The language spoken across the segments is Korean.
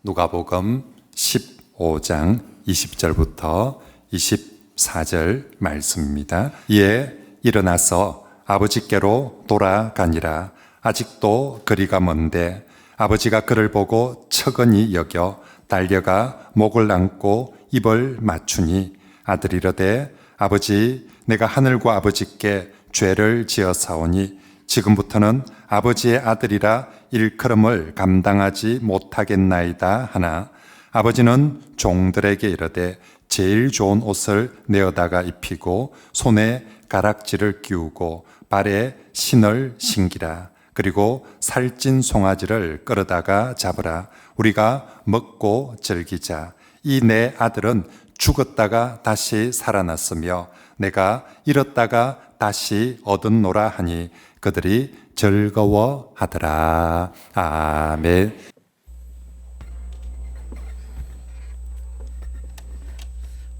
누가복음 15장 20절부터 24절 말씀입니다. 이에 일어나서 아버지께로 돌아가니라. 아직도 거리가 먼데 아버지가 그를 보고 척은히 여겨 달려가 목을 안고 입을 맞추니 아들이 이르되 아버지, 내가 하늘과 아버지께 죄를 지어사오니 지금부터는 아버지의 아들이라 일컬음을 감당하지 못하겠나이다 하나, 아버지는 종들에게 이르되 제일 좋은 옷을 내어다가 입히고 손에 가락지를 끼우고 발에 신을 신기라. 그리고 살찐 송아지를 끌어다가 잡으라. 우리가 먹고 즐기자. 이 내 아들은 죽었다가 다시 살아났으며 내가 잃었다가 다시 얻었노라 하니 그들이 즐거워하더라. 아멘.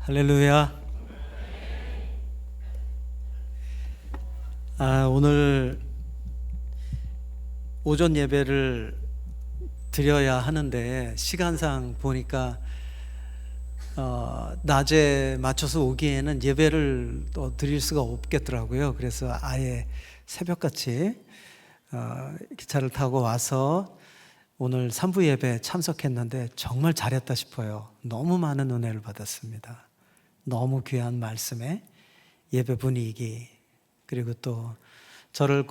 할렐루야. 오늘 오전 예배를 드려야 하는데 시간상 보니까 낮에 맞춰서 오기에는 예배를 또 드릴 수가 없겠더라고요. 그래서 아예 새벽같이 기차를 타고 와서 오늘 3부 예배 참석했는데 정말 잘했다 싶어요. 너무 많은 은혜를 받았습니다. 너무 귀한 말씀에 예배 분위기, 그리고 또 저를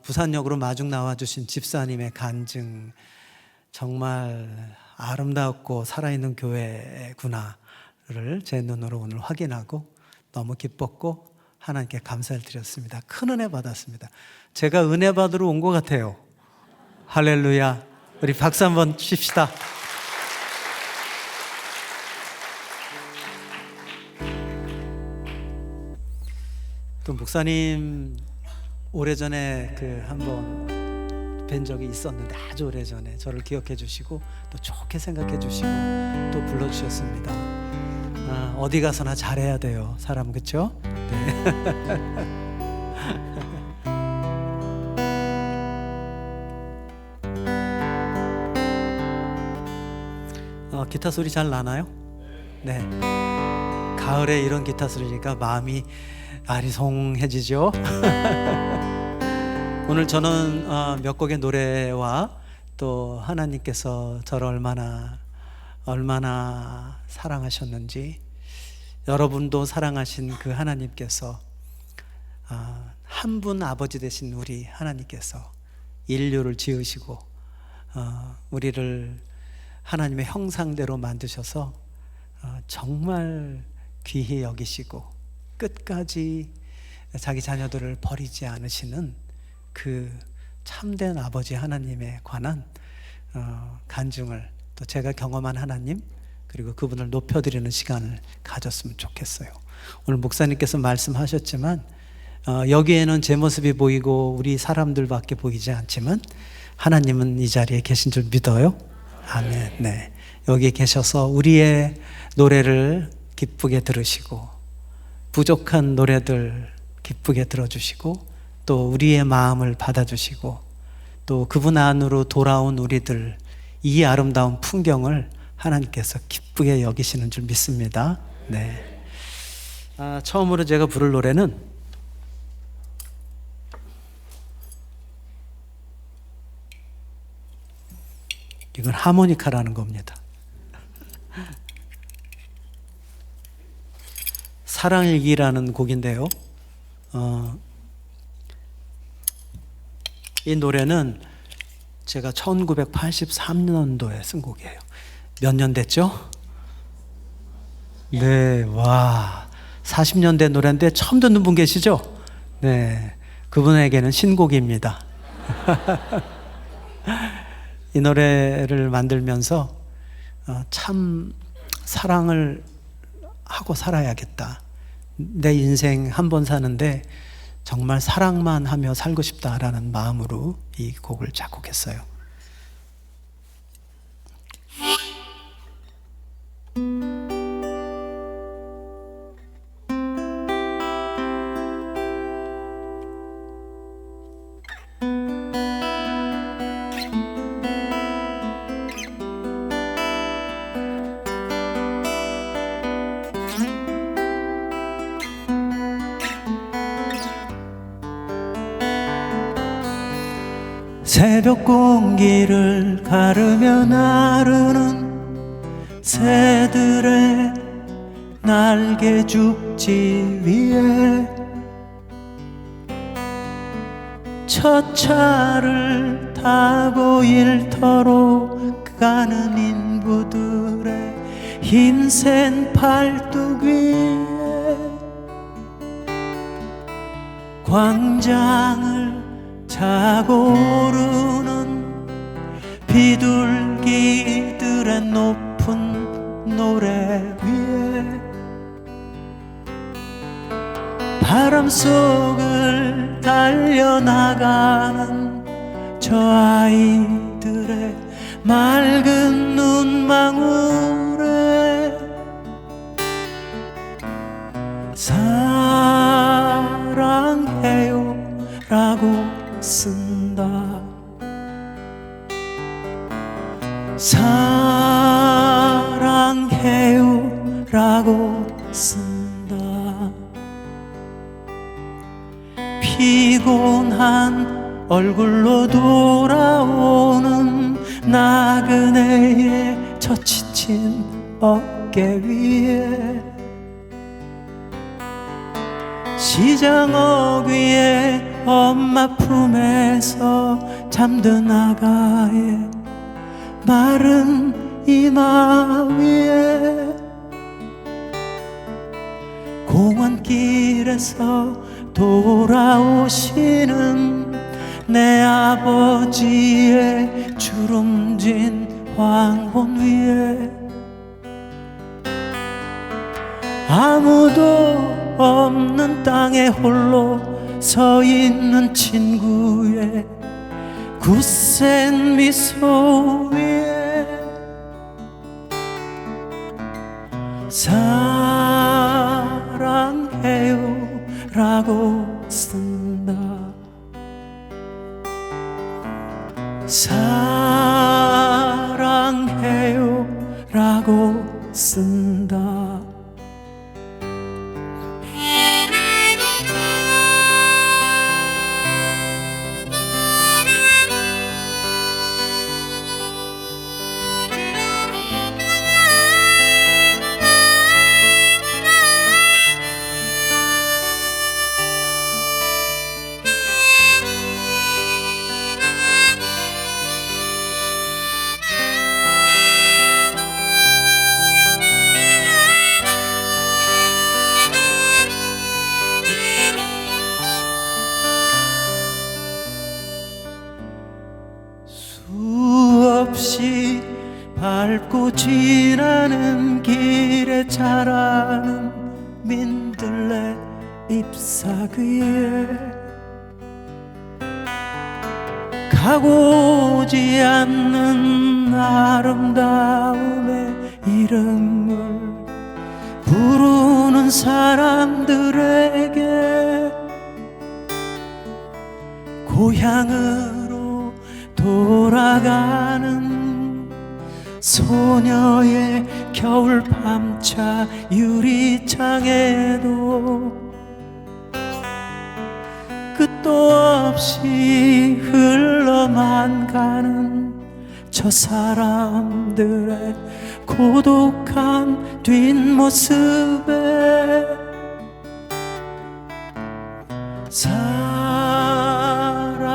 부산역으로 마중 나와주신 집사님의 간증, 정말 아름답고 살아있는 교회구나를 제 눈으로 오늘 확인하고 너무 기뻤고 하나님께 감사를 드렸습니다. 큰 은혜 받았습니다. 제가 은혜 받으러 온 것 같아요. 할렐루야. 우리 박수 한번 칩시다. 또 목사님 오래전에 한번 뵌 적이 있었는데 아주 오래전에 저를 기억해 주시고 또 좋게 생각해 주시고 또 불러주셨습니다. 어디 가서나 잘해야 돼요, 사람. 그렇죠? 네. 기타 소리 잘 나나요? 네. 가을에 이런 기타 소리니까 마음이 아리송해지죠. 오늘 저는 몇 곡의 노래와 또 하나님께서 저를 얼마나 사랑하셨는지, 여러분도 사랑하신 그 하나님께서 한 분 아버지 되신 우리 하나님께서 인류를 지으시고 우리를 하나님의 형상대로 만드셔서 정말 귀히 여기시고 끝까지 자기 자녀들을 버리지 않으시는 그 참된 아버지 하나님에 관한 간증을, 또 제가 경험한 하나님, 그리고 그분을 높여드리는 시간을 가졌으면 좋겠어요. 오늘 목사님께서 말씀하셨지만 여기에는 제 모습이 보이고 우리 사람들밖에 보이지 않지만 하나님은 이 자리에 계신 줄 믿어요. 아멘. 네. 여기 계셔서 우리의 노래를 기쁘게 들으시고 부족한 노래들 기쁘게 들어주시고 또 우리의 마음을 받아주시고 또 그분 안으로 돌아온 우리들, 이 아름다운 풍경을 하나님께서 기쁘게 여기시는 줄 믿습니다. 네. 처음으로 제가 부를 노래는 이건 하모니카라는 겁니다. 사랑일기라는 곡인데요. 이 노래는 제가 1983년도에 쓴 곡이에요. 몇 년 됐죠? 네, 와, 40년 된 노래인데 처음 듣는 분 계시죠? 네, 그분에게는 신곡입니다. 이 노래를 만들면서 참 사랑을 하고 살아야겠다. 내 인생 한 번 사는데 정말 사랑만 하며 살고 싶다라는 마음으로 이 곡을 작곡했어요. 새벽 공기를 가르며 나르는 새들의 날개 죽지 위에 첫 차를 타고 일터로 가는 인부들의 힘센 팔뚝 위에 광장을 차고 오르는 비둘기들의 높은 노래 위에 바람 속을 달려나가는 저 아이들의 맑은 눈망울에 사랑해요 라고 쓴다. 사랑해요 라고 쓴다. 피곤한 얼굴로 돌아오는 나그네의 저 지친 어깨 위에 시장어 위에 엄마 품에서 잠든 아가의 마른 이마 위에 공원길에서 돌아오시는 내 아버지의 주름진 황혼 위에 아무도 없는 땅에 홀로 서 있는 친구의 굳센 미소 위에 사랑해요 라고 쓴다. 사랑해요 라고 쓴다. 수없이 밟고 지나는 길에 자라는 민들레 잎사귀에 가고 오지 않는 아름다움의 이름을 부르는 사람들에게 고향으로 돌아가는 소녀의 겨울 밤차 유리창에도 끝도 없이 흘러만 가는 저 사람들의 고독한 뒷모습에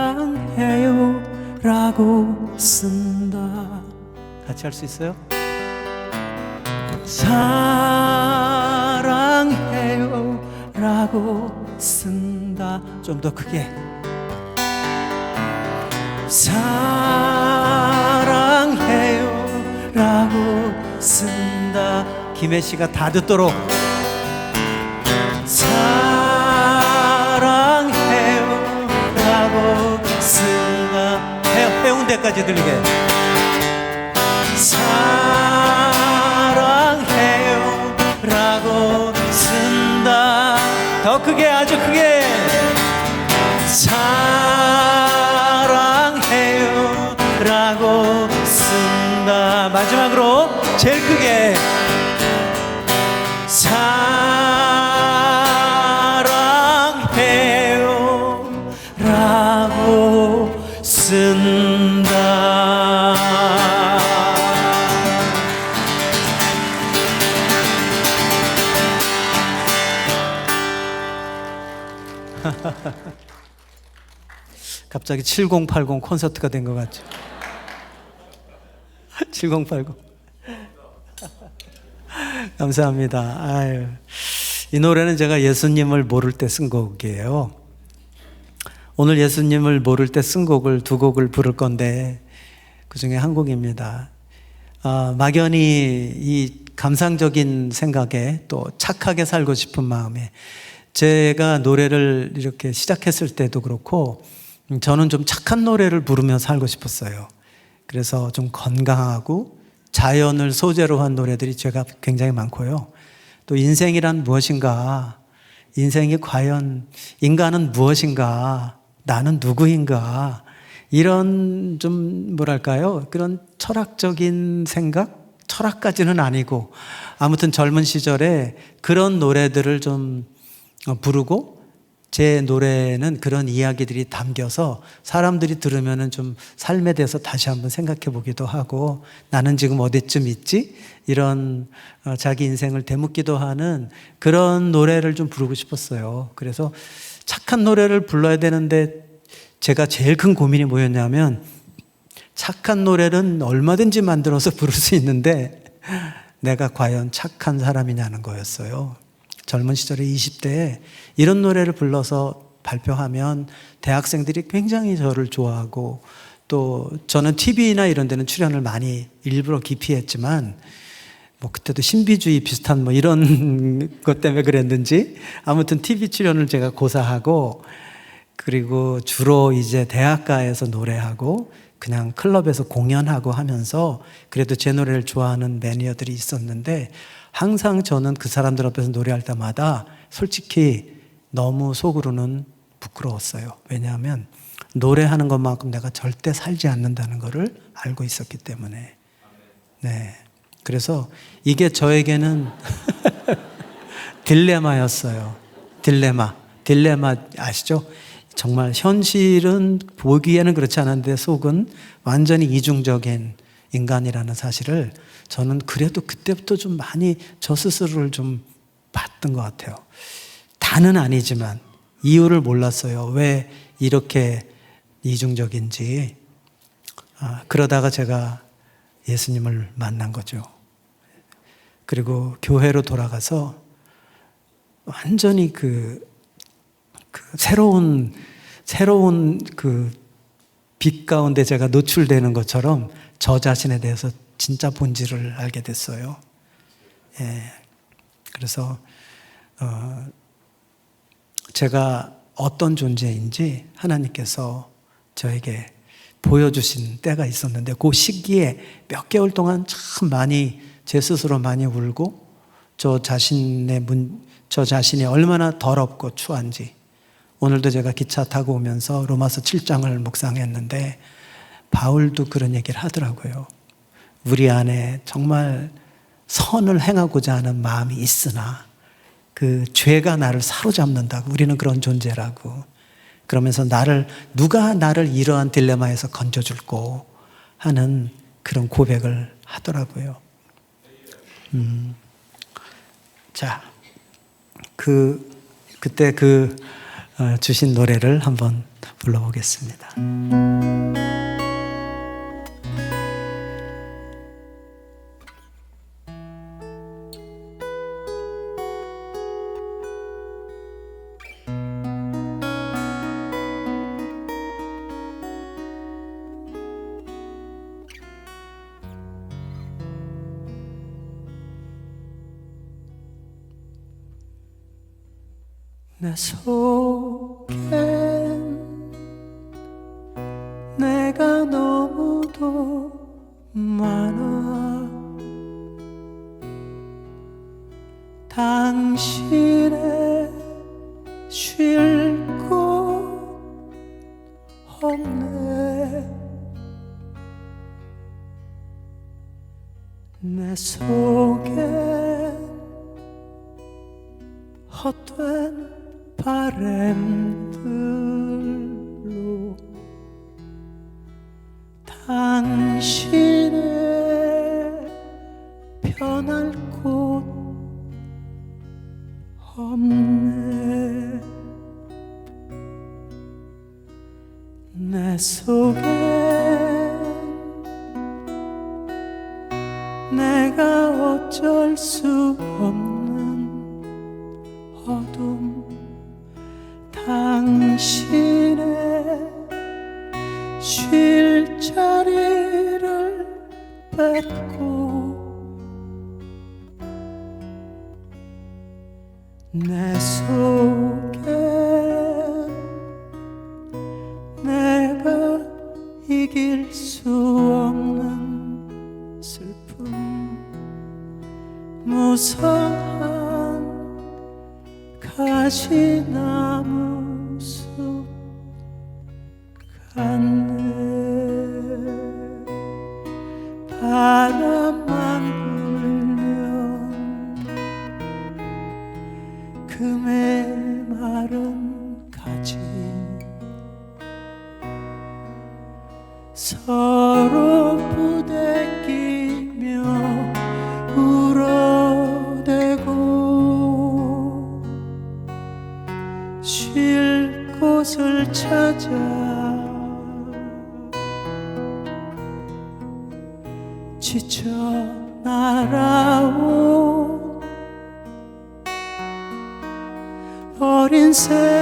사랑해요 라고 쓴다. 같이 할 수 있어요? 사랑해요 라고 쓴다. 좀 더 크게. 사랑해요 라고 쓴다. 김혜씨가 다 듣도록. 사랑해요 라고 쓴다. 해운대까지 들리게. 사랑해요 라고 쓴다. 더 크게, 아주 크게. 사랑해요 라고 쓴다. 마지막으로 제일 크게. 사랑해요 라고 쓴다. 갑자기 7080 콘서트가 된 것 같죠? 7080. 감사합니다. 아유, 이 노래는 제가 예수님을 모를 때 쓴 곡이에요. 오늘 예수님을 모를 때 쓴 곡을 두 곡을 부를 건데 그 중에 한 곡입니다. 막연히 이 감상적인 생각에 또 착하게 살고 싶은 마음에 제가 노래를 이렇게 시작했을 때도 그렇고 저는 좀 착한 노래를 부르며 살고 싶었어요. 그래서 좀 건강하고 자연을 소재로 한 노래들이 제가 굉장히 많고요. 또 인생이란 무엇인가, 인생이 과연 인간은 무엇인가, 나는 누구인가, 이런 좀 뭐랄까요, 그런 철학적인 생각, 철학까지는 아니고 아무튼 젊은 시절에 그런 노래들을 좀 부르고 제 노래는 그런 이야기들이 담겨서 사람들이 들으면은 좀 삶에 대해서 다시 한번 생각해 보기도 하고 나는 지금 어디쯤 있지? 이런 자기 인생을 되묻기도 하는 그런 노래를 좀 부르고 싶었어요. 그래서 착한 노래를 불러야 되는데 제가 제일 큰 고민이 뭐였냐면 착한 노래는 얼마든지 만들어서 부를 수 있는데 내가 과연 착한 사람이냐는 거였어요. 젊은 시절에 20대에 이런 노래를 불러서 발표하면 대학생들이 굉장히 저를 좋아하고 또 저는 TV나 이런 데는 출연을 많이 일부러 기피했지만 뭐 그때도 신비주의 비슷한 뭐 이런 것 때문에 그랬는지 아무튼 TV 출연을 제가 고사하고 그리고 주로 이제 대학가에서 노래하고 그냥 클럽에서 공연하고 하면서 그래도 제 노래를 좋아하는 매니아들이 있었는데 항상 저는 그 사람들 앞에서 노래할 때마다 솔직히 너무 속으로는 부끄러웠어요. 왜냐하면 노래하는 것만큼 내가 절대 살지 않는다는 것을 알고 있었기 때문에. 네. 그래서 이게 저에게는 딜레마였어요. 딜레마 아시죠? 정말 현실은 보기에는 그렇지 않은데 속은 완전히 이중적인 인간이라는 사실을 저는 그래도 그때부터 좀 많이 저 스스로를 좀 봤던 것 같아요. 다는 아니지만 이유를 몰랐어요. 왜 이렇게 이중적인지. 그러다가 제가 예수님을 만난 거죠. 그리고 교회로 돌아가서 완전히 그 새로운 그 빛 가운데 제가 노출되는 것처럼 저 자신에 대해서 진짜 본질을 알게 됐어요. 예. 그래서 제가 어떤 존재인지 하나님께서 저에게 보여주신 때가 있었는데 그 시기에 몇 개월 동안 참 많이 제 스스로 많이 울고 저 자신이 얼마나 더럽고 추한지. 오늘도 제가 기차 타고 오면서 로마서 7장을 묵상했는데 바울도 그런 얘기를 하더라고요. 우리 안에 정말 선을 행하고자 하는 마음이 있으나 그 죄가 나를 사로잡는다고. 우리는 그런 존재라고. 그러면서 누가 나를 이러한 딜레마에서 건져줄고 하는 그런 고백을 하더라고요. 자, 그때 주신 노래를 한번 불러보겠습니다. 내 속엔 내가 너무도 많아. 당신의 쉴 곳 없네. 내 속엔 헛된 바람들로 당신의 편할 곳 없네. 내 속에 내가 어쩔 수 없는 어둠, 당신의 쉴 자리를 뺏고 내 속에 내가 이길 수 없는 슬픔, 무성한 가시나무 숲 같네. 바람만 불면 그 메마른 가지 서로 부대끼며 울어대고 쉴 곳을 찾아 지쳐 날아온 어린 새들도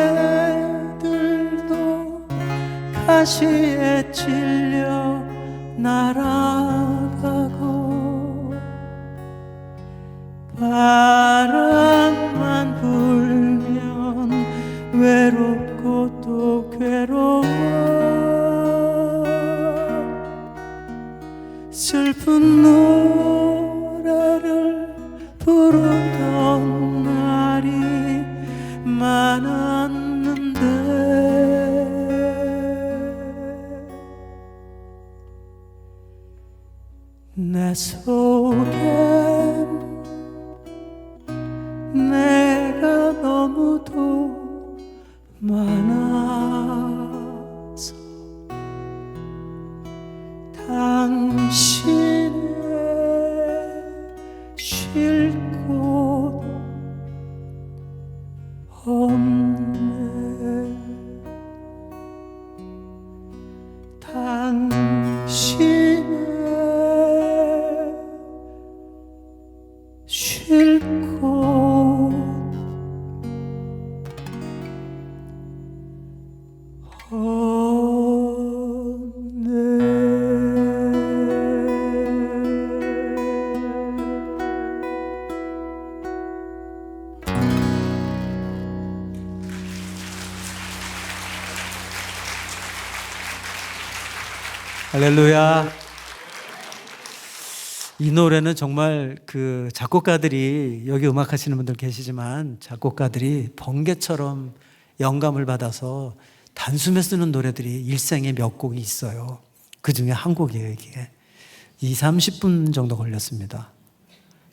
가시에 찔려 날아가고 바람만 불면 외롭고 또 괴로워 슬픈 노래를 부르던 날이 많았는데 내 속엔 내가 너무도 많아서 당신의 쉴 곳 없네. 당신의 쉴 곳 할렐루야. 이 노래는 정말 그 작곡가들이 여기 음악하시는 분들 계시지만 작곡가들이 번개처럼 영감을 받아서 단숨에 쓰는 노래들이 일생에 몇 곡이 있어요. 그 중에 한 곡이에요, 이게. 30분 정도 걸렸습니다.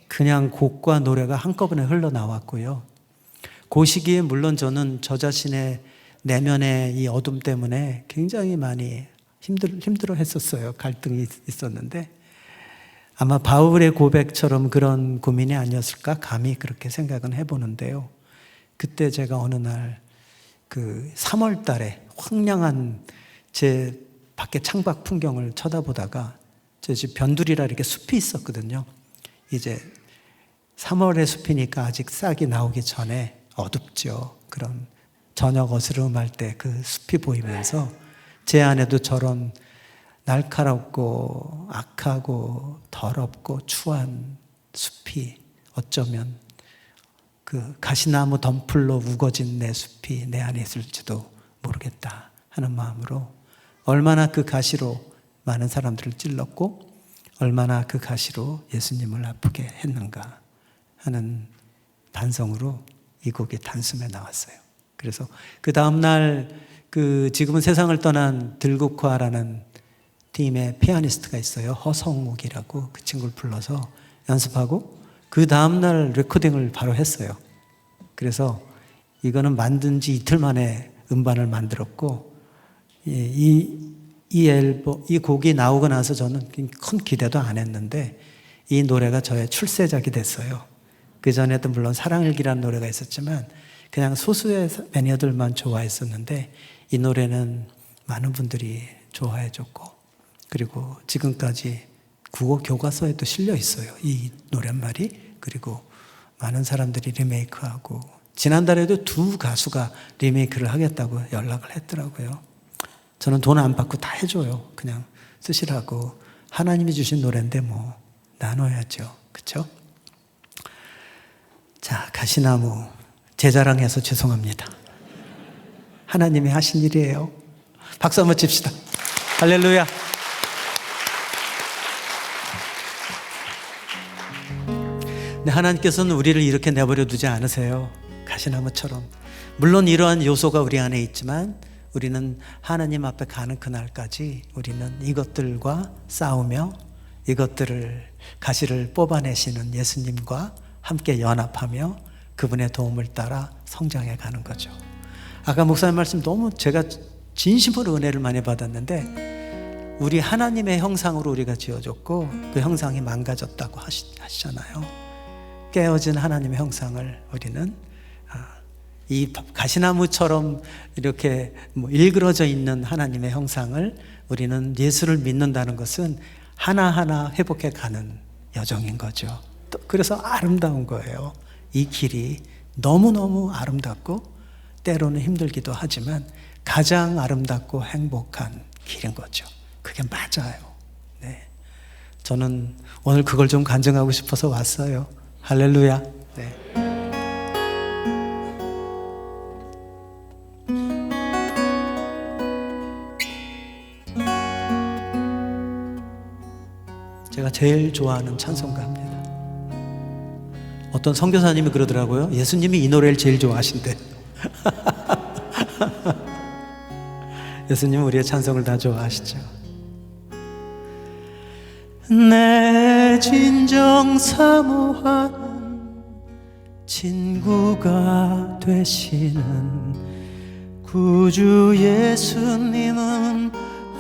그냥 곡과 노래가 한꺼번에 흘러나왔고요. 그 시기에 물론 저는 저 자신의 내면의 이 어둠 때문에 굉장히 많이 힘들어 했었어요. 갈등이 있었는데 아마 바울의 고백처럼 그런 고민이 아니었을까 감히 그렇게 생각은 해보는데요. 그때 제가 어느 날 그 3월 달에 황량한 제 밖에 창밖 풍경을 쳐다보다가 제 집 변두리라 이렇게 숲이 있었거든요. 이제 3월의 숲이니까 아직 싹이 나오기 전에 어둡죠. 그런 저녁 어스름할 때 그 숲이 보이면서 제 안에도 저런 날카롭고 악하고 더럽고 추한 숲이 어쩌면 그 가시나무 덤플로 우거진 내 숲이 내 안에 있을지도 모르겠다 하는 마음으로 얼마나 그 가시로 많은 사람들을 찔렀고 얼마나 그 가시로 예수님을 아프게 했는가 하는 반성으로 이 곡이 단숨에 나왔어요. 그래서 그 다음날 그 지금은 세상을 떠난 들국화라는 팀의 피아니스트가 있어요. 허성욱이라고 그 친구를 불러서 연습하고 그 다음날 레코딩을 바로 했어요. 그래서 이거는 만든 지 이틀 만에 음반을 만들었고 이 이 곡이 나오고 나서 저는 큰 기대도 안 했는데 이 노래가 저의 출세작이 됐어요. 그 전에도 물론 사랑일기라는 노래가 있었지만 그냥 소수의 매니아들만 좋아했었는데 이 노래는 많은 분들이 좋아해 줬고, 그리고 지금까지 국어 교과서에도 실려 있어요, 이 노랫말이. 그리고 많은 사람들이 리메이크하고, 지난달에도 두 가수가 리메이크를 하겠다고 연락을 했더라고요. 저는 돈 안 받고 다 해줘요. 그냥 쓰시라고. 하나님이 주신 노래인데 뭐 나눠야죠. 그렇죠? 자, 가시나무 제 자랑해서 죄송합니다. 하나님이 하신 일이에요. 박수 한번 칩시다. 할렐루야. 네, 하나님께서는 우리를 이렇게 내버려 두지 않으세요. 가시나무처럼. 물론 이러한 요소가 우리 안에 있지만 우리는 하나님 앞에 가는 그날까지 우리는 이것들과 싸우며 이것들을 가시를 뽑아내시는 예수님과 함께 연합하며 그분의 도움을 따라 성장해 가는 거죠. 아까 목사님 말씀 너무 제가 진심으로 은혜를 많이 받았는데, 우리 하나님의 형상으로 우리가 지어졌고 그 형상이 망가졌다고 하시잖아요. 깨어진 하나님의 형상을 우리는 이 가시나무처럼 이렇게 일그러져 있는 하나님의 형상을 우리는 예수를 믿는다는 것은 하나하나 회복해 가는 여정인 거죠. 그래서 아름다운 거예요. 이 길이 너무너무 아름답고 때로는 힘들기도 하지만 가장 아름답고 행복한 길인 거죠. 그게 맞아요. 네. 저는 오늘 그걸 좀 간증하고 싶어서 왔어요. 할렐루야. 네. 제가 제일 좋아하는 찬송가입니다. 어떤 선교사님이 그러더라고요. 예수님이 이 노래를 제일 좋아하신대. 예수님은 우리의 찬송을 다 좋아하시죠. 내 진정 사모하는 친구가 되시는 구주 예수님은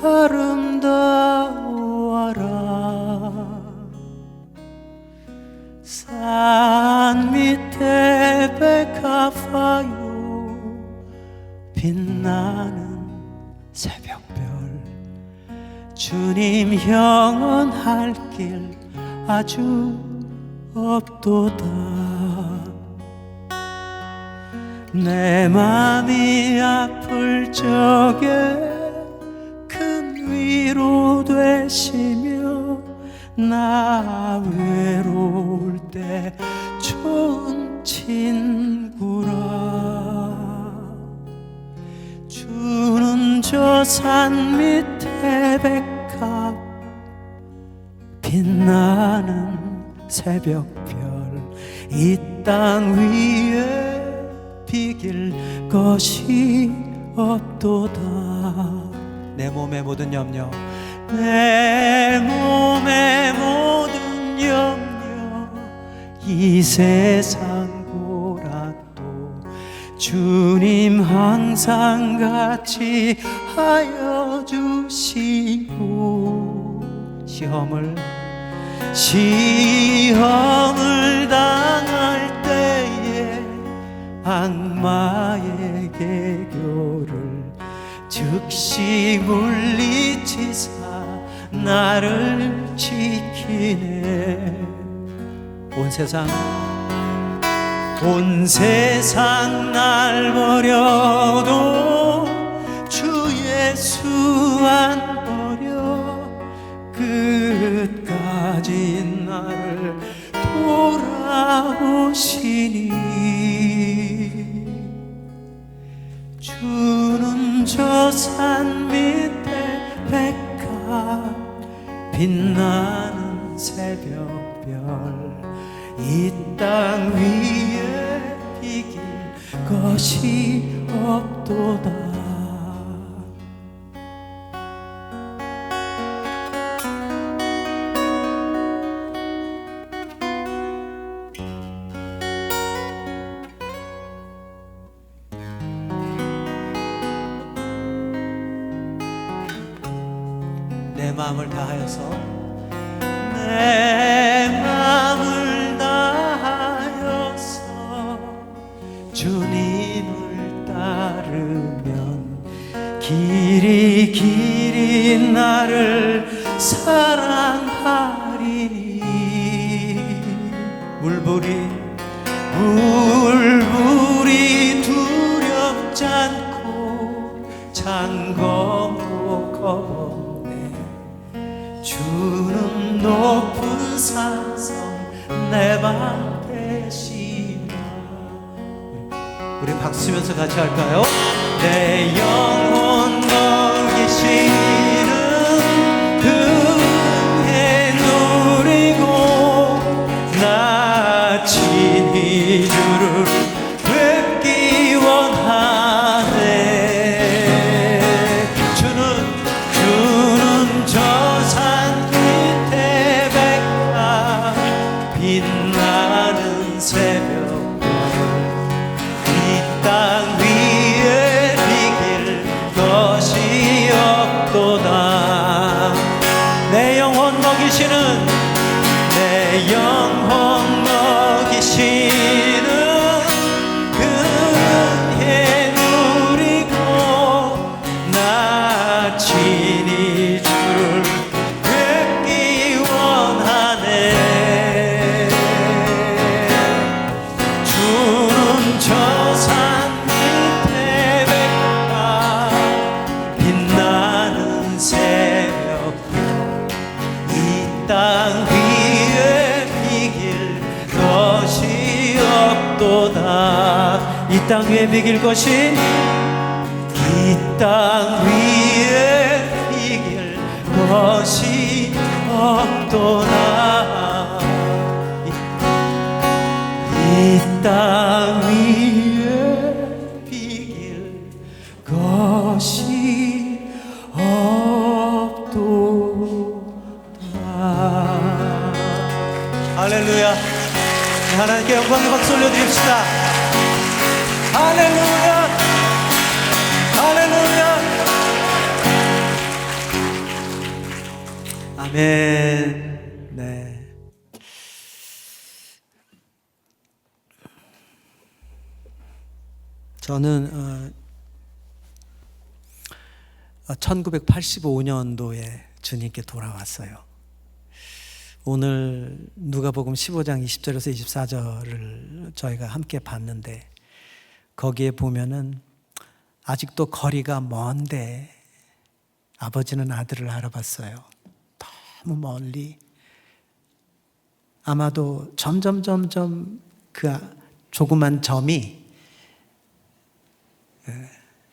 아름다워라. 산 밑에 백합화요 빛나는 새벽별, 주님 영원할 길 아주 없도다. 내 맘이 아플 적에 큰 위로 되시며 나 외로울 때 좋은 친구라. 주는 저 산 밑에 백합 빛나는 새벽별, 이 땅 위에 비길 것이 없도다. 내 몸의 모든 염려, 내 몸의 모든 염려, 이 세상 보라도 주님 항상 같이 하여 주시고, 시험을 당할 때에 악마의 개교를 즉시 물리치사 나를 지키네. 온 세상 날 버려도 주 예수 안 버려 끝까지 나를 돌아오시니. 주는 저 산 밑에 백합 빛나는 새벽별, 이 땅 위에 비길 것이 없도다. 마음을 다하여서 내 마음을 다하여서 주님을 따르면 길이 길이 나를 사랑하리니 물불이 두렵지 않고 장검도 겁없네 주는 높은 산성 내 방 되시나 우리 박수면서 같이 할까요? 내 영혼 먹이시는 그의 누리고 나 친히 주를 뵙기 원하네 주는 저 산 밑에 백합 빛나는 새벽별 이 땅 위에 비길 것이 없도다 내 영혼 먹이시는 내 영혼 먹이시는 그의 누리고 나 친히 주를 뵙기 원하네 주는 저 산 밑에 백합 빛나는 새벽별 이 땅 위에 비길 것이 없도다 이 땅 위에 비길 것이 이 땅 위에 비길 것이 없도다 이 땅 위에 비길 것이 없도다 할렐루야 하나님께 영광의 박수 올려드립시다 할렐루야 할렐루야 아멘 네. 저는 1985년도에 주님께 돌아왔어요. 오늘 누가복음 15장 20절에서 24절을 저희가 함께 봤는데 거기에 보면은 아직도 거리가 먼데 아버지는 아들을 알아봤어요. 너무 멀리 아마도 점점 그 조그만 점이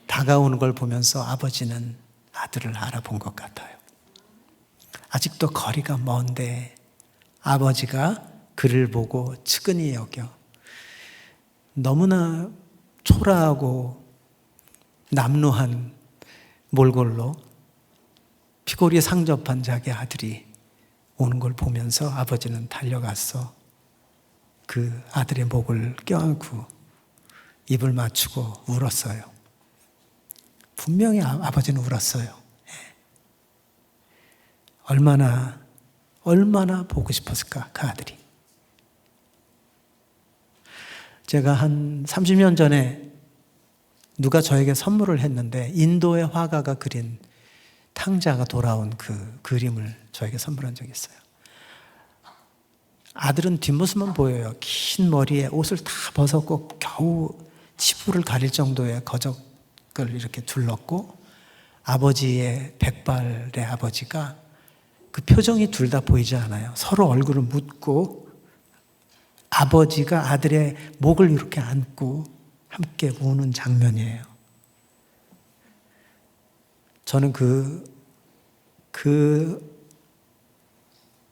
다가오는 걸 보면서 아버지는 아들을 알아본 것 같아요. 아직도 거리가 먼데 아버지가 그를 보고 측은히 여겨 너무나 초라하고 남루한 몰골로 피골이 상접한 자기 아들이 오는 걸 보면서 아버지는 달려가서 그 아들의 목을 껴안고 입을 맞추고 울었어요. 분명히 아버지는 울었어요. 얼마나 보고 싶었을까 그 아들이. 제가 한 30년 전에 누가 저에게 선물을 했는데 인도의 화가가 그린 탕자가 돌아온 그 그림을 저에게 선물한 적이 있어요. 아들은 뒷모습만 보여요. 긴 머리에 옷을 다 벗었고 겨우 치부를 가릴 정도의 거적을 이렇게 둘렀고 아버지의 백발의 아버지가 그 표정이 둘 다 보이지 않아요. 서로 얼굴을 묻고 아버지가 아들의 목을 이렇게 안고 함께 우는 장면이에요. 저는 그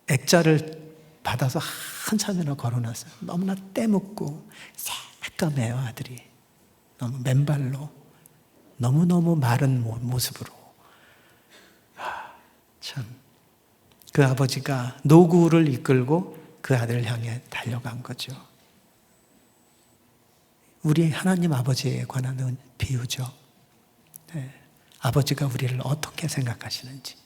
액자를 받아서 한참이나 걸어놨어요. 너무나 때묻고 새까매요 아들이. 너무 맨발로 너무너무 마른 모습으로. 참 그 아버지가 노구를 이끌고 그 아들을 향해 달려간 거죠. 우리 하나님 아버지에 관한 비유죠. 네. 아버지가 우리를 어떻게 생각하시는지.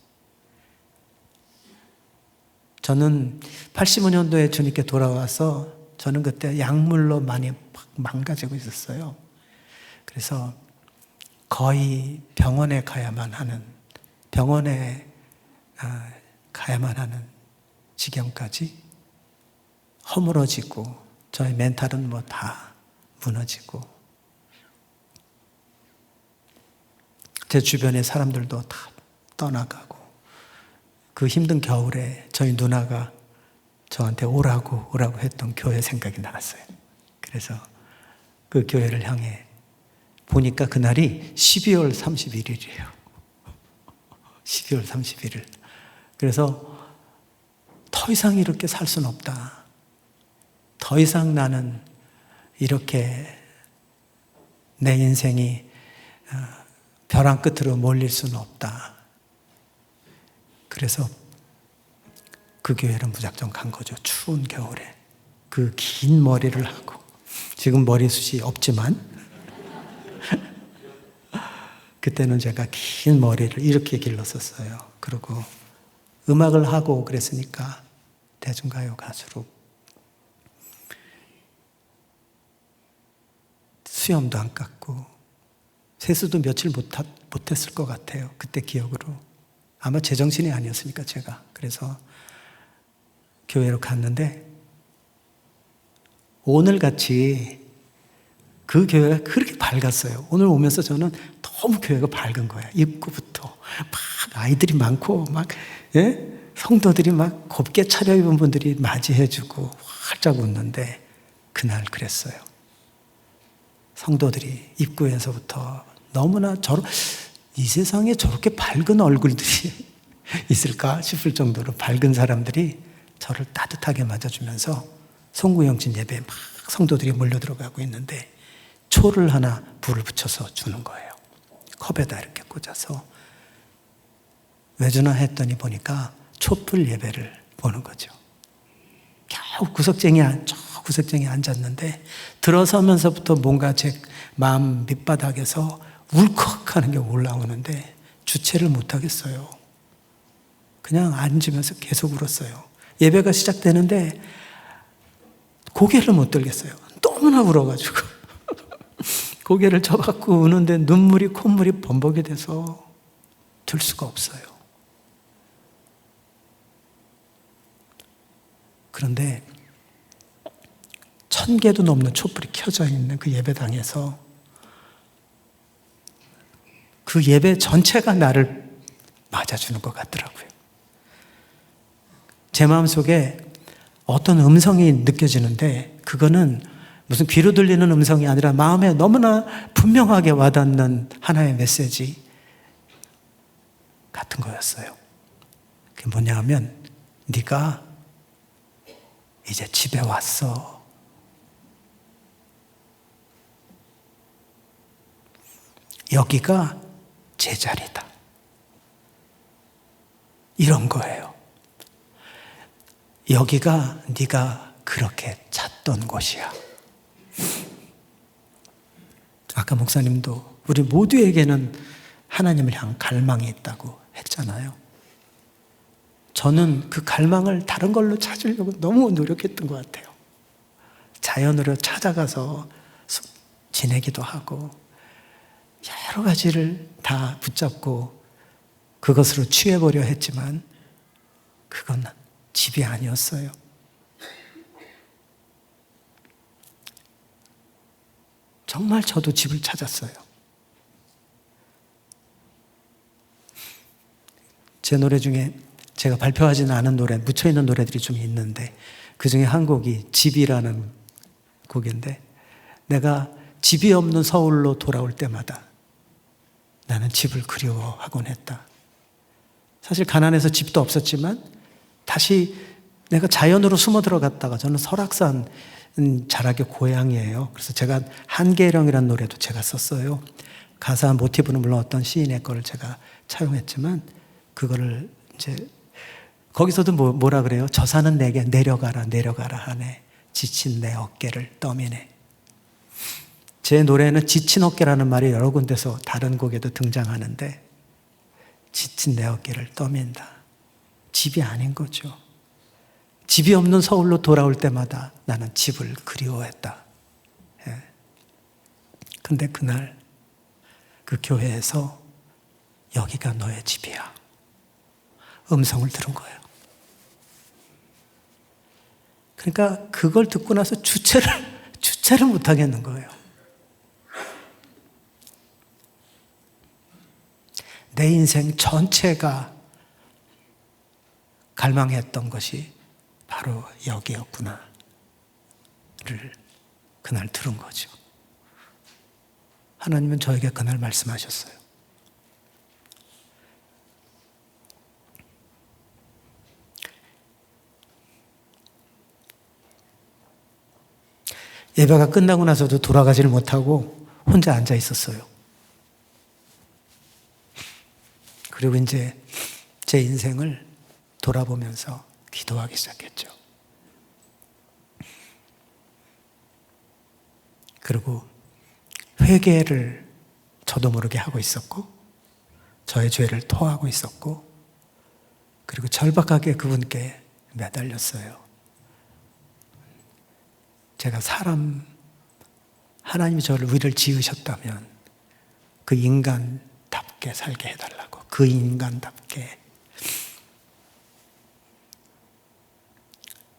저는 85년도에 주님께 돌아와서 저는 그때 약물로 많이 망가지고 있었어요. 그래서 거의 병원에 가야만 하는 지경까지 허물어지고 저의 멘탈은 뭐 다 무너지고 제 주변의 사람들도 다 떠나가고 그 힘든 겨울에 저희 누나가 저한테 오라고 했던 교회 생각이 나갔어요. 그래서 그 교회를 향해 보니까 그날이 12월 31일이에요. 12월 31일. 그래서 더 이상 이렇게 살 수는 없다. 더 이상 나는 이렇게 내 인생이 벼랑 끝으로 몰릴 수는 없다. 그래서 그 교회를 무작정 간 거죠. 추운 겨울에. 그 긴 머리를 하고. 지금 머리숱이 없지만 그때는 제가 긴 머리를 이렇게 길렀었어요. 그리고 음악을 하고 그랬으니까 대중가요 가수로 수염도 안 깎고 세수도 며칠 못했을 것 같아요. 그때 기억으로. 아마 제정신이 아니었으니까 제가. 그래서 교회로 갔는데 오늘같이 그 교회가 그렇게 밝았어요. 오늘 오면서 저는 너무 교회가 밝은 거야. 입구부터 막 아이들이 많고 막 성도들이 막 곱게 차려입은 분들이 맞이해주고 활짝 웃는데 그날 그랬어요. 성도들이 입구에서부터 너무나 이 세상에 저렇게 밝은 얼굴들이 있을까 싶을 정도로 밝은 사람들이 저를 따뜻하게 맞아주면서 송구영신 예배에 막 성도들이 몰려들어가고 있는데 초를 하나 불을 붙여서 주는 거예요. 컵에다 이렇게 꽂아서. 왜 주나 했더니 보니까 촛불 예배를 보는 거죠. 겨우 구석쟁이에 앉았는데 들어서면서부터 뭔가 제 마음 밑바닥에서 울컥하는 게 올라오는데 주체를 못하겠어요. 그냥 앉으면서 계속 울었어요. 예배가 시작되는데 고개를 못 들겠어요. 너무나 울어가지고 고개를 쳐박고 우는데 눈물이 콧물이 범벅이 돼서 들 수가 없어요. 그런데 1000개도 넘는 촛불이 켜져 있는 그 예배당에서 그 예배 전체가 나를 맞아주는 것 같더라고요. 제 마음속에 어떤 음성이 느껴지는데 그거는 무슨 귀로 들리는 음성이 아니라 마음에 너무나 분명하게 와닿는 하나의 메시지 같은 거였어요. 그게 뭐냐 하면 네가 이제 집에 왔어. 여기가 제자리다. 이런 거예요. 여기가 네가 그렇게 찾던 곳이야. 아까 목사님도 우리 모두에게는 하나님을 향한 갈망이 있다고 했잖아요. 저는 그 갈망을 다른 걸로 찾으려고 너무 노력했던 것 같아요. 자연으로 찾아가서 지내기도 하고 여러 가지를 다 붙잡고 그것으로 취해보려 했지만 그건 집이 아니었어요. 정말 저도 집을 찾았어요. 제 노래 중에 제가 발표하지는 않은 노래, 묻혀있는 노래들이 좀 있는데 그 중에 한 곡이 집이라는 곡인데 내가 집이 없는 서울로 돌아올 때마다 나는 집을 그리워하곤 했다. 사실 가난해서 집도 없었지만 다시 내가 자연으로 숨어 들어갔다가 저는 설악산 자락의 고향이에요. 그래서 제가 한계령이라는 노래도 제가 썼어요. 가사 모티브는 물론 어떤 시인의 거를 제가 차용했지만 그거를 이제 거기서도 뭐라 그래요? 저 산은 내게 내려가라 하네. 지친 내 어깨를 떠미네. 제 노래는 지친 어깨라는 말이 여러 군데서 다른 곡에도 등장하는데 지친 내 어깨를 떠민다. 집이 아닌 거죠. 집이 없는 서울로 돌아올 때마다 나는 집을 그리워했다. 예. 근데 그날 그 교회에서 여기가 너의 집이야. 음성을 들은 거예요. 그러니까 그걸 듣고 나서 주체를 못 하겠는 거예요. 내 인생 전체가 갈망했던 것이 바로 여기였구나를 그날 들은 거죠. 하나님은 저에게 그날 말씀하셨어요. 예배가 끝나고 나서도 돌아가지를 못하고 혼자 앉아 있었어요. 그리고 이제 제 인생을 돌아보면서 기도하기 시작했죠. 그리고 회개를 저도 모르게 하고 있었고, 저의 죄를 토하고 있었고, 그리고 절박하게 그분께 매달렸어요. 제가 하나님이 저를 위를 지으셨다면 그 인간답게 살게 해달라고, 그 인간답게.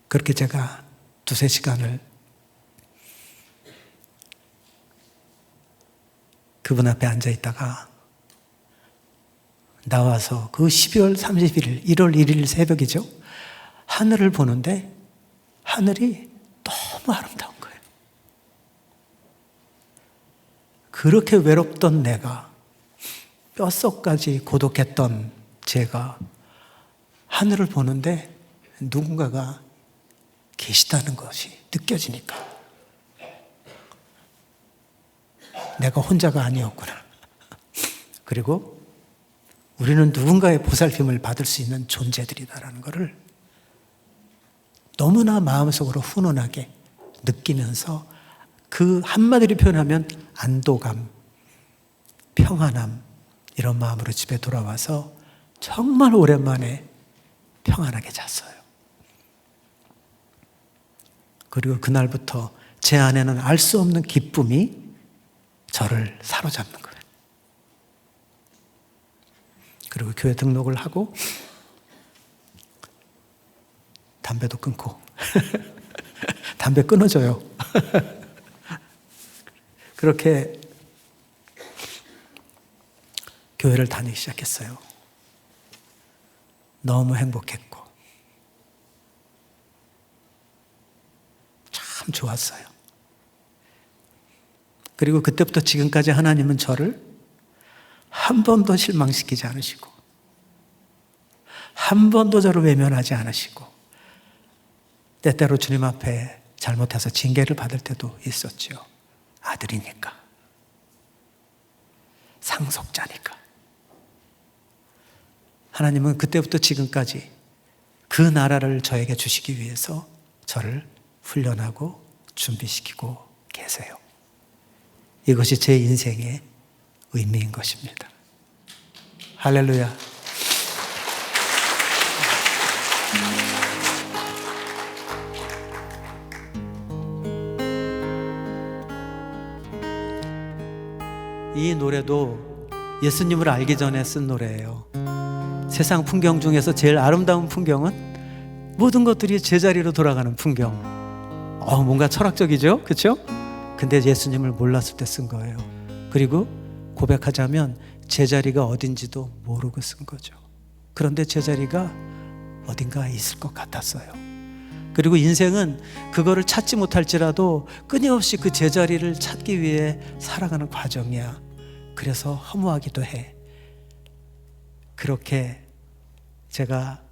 그렇게 제가 2-3시간을 그분 앞에 앉아 있다가 나와서 그 12월 31일, 1월 1일 새벽이죠. 하늘을 보는데 하늘이 너무 아름다운 거예요. 그렇게 외롭던 내가, 뼛속까지 고독했던 제가 하늘을 보는데 누군가가 계시다는 것이 느껴지니까 내가 혼자가 아니었구나. 그리고 우리는 누군가의 보살핌을 받을 수 있는 존재들이다라는 것을 너무나 마음속으로 훈훈하게 느끼면서 그 한마디로 표현하면 안도감, 평안함, 이런 마음으로 집에 돌아와서 정말 오랜만에 평안하게 잤어요. 그리고 그날부터 제 안에는 알 수 없는 기쁨이 저를 사로잡는 거예요. 그리고 교회 등록을 하고 담배도 끊고 담배 끊어져요. 그렇게 교회를 다니기 시작했어요. 너무 행복했고 참 좋았어요. 그리고 그때부터 지금까지 하나님은 저를 한 번도 실망시키지 않으시고 한 번도 저를 외면하지 않으시고 때때로 주님 앞에 잘못해서 징계를 받을 때도 있었죠. 아들이니까, 상속자니까. 하나님은 그때부터 지금까지 그 나라를 저에게 주시기 위해서 저를 훈련하고 준비시키고 계세요. 이것이 제 인생의 의미인 것입니다. 할렐루야. 이 노래도 예수님을 알기 전에 쓴 노래예요. 세상 풍경 중에서 제일 아름다운 풍경은 모든 것들이 제자리로 돌아가는 풍경. 뭔가 철학적이죠? 그렇죠? 근데 예수님을 몰랐을 때 쓴 거예요. 그리고 고백하자면 제자리가 어딘지도 모르고 쓴 거죠. 그런데 제자리가 어딘가에 있을 것 같았어요. 그리고 인생은 그거를 찾지 못할지라도 끊임없이 그 제자리를 찾기 위해 살아가는 과정이야. 그래서 허무하기도 해. 그렇게 제가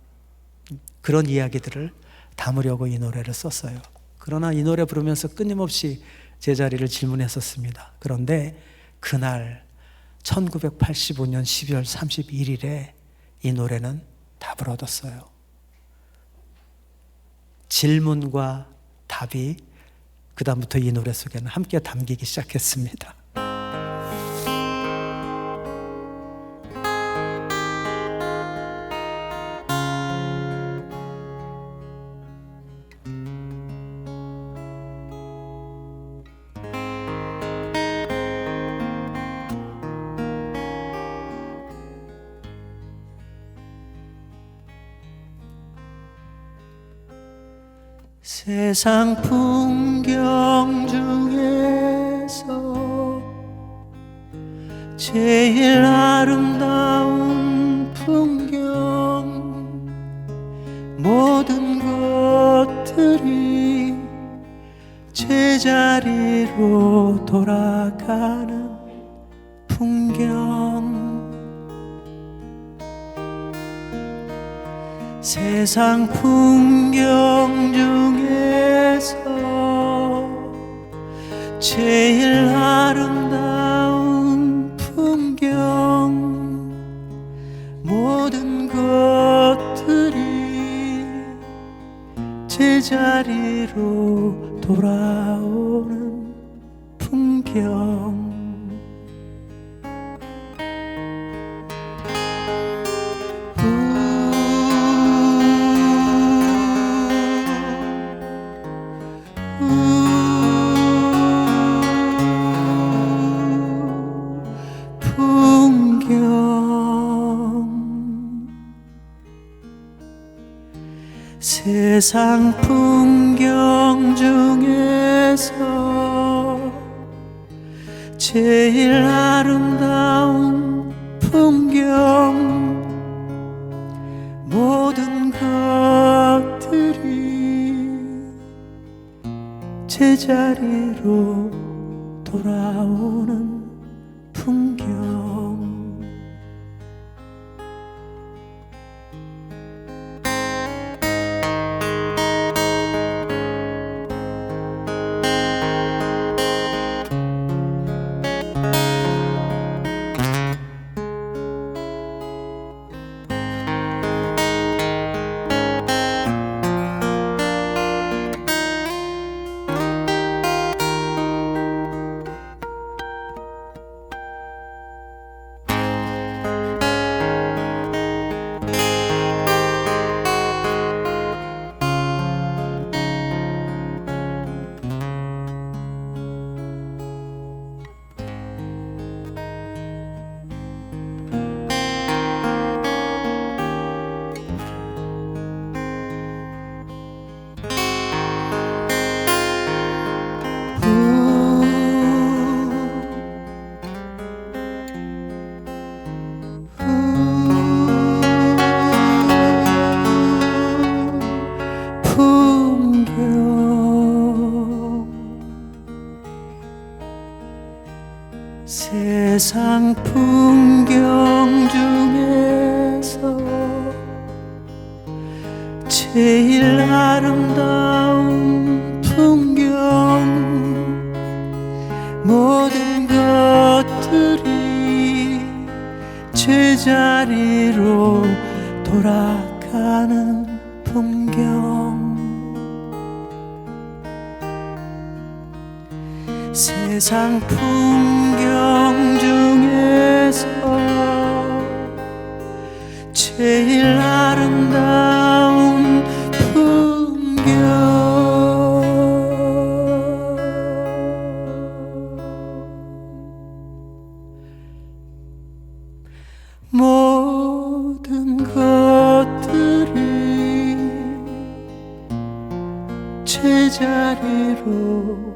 그런 이야기들을 담으려고 이 노래를 썼어요. 그러나 이 노래 부르면서 끊임없이 제자리를 질문했었습니다. 그런데 그날 1985년 12월 31일에 이 노래는 답을 얻었어요. 질문과 답이 그다음부터 이 노래 속에는 함께 담기기 시작했습니다. 세상 풍경 중에서 제일 아름다운 풍경, 모든 것들이 제자리로 돌아가는 풍경. 세상 풍경 중에서 제일 아름다운 풍경, 모든 것들이 제자리로 돌아오는 풍경. 세상 풍경 중에서 제일 아름다운 풍경, 모든 것들이 제자리로 돌아오는 풍경. 세상 풍경 중에서 제일 아름다운 풍경, 모든 것들이 제자리로 돌아가는 풍경. 세상 풍경 중에서 제일 아름다운 풍경, 모든 것들이 제자리로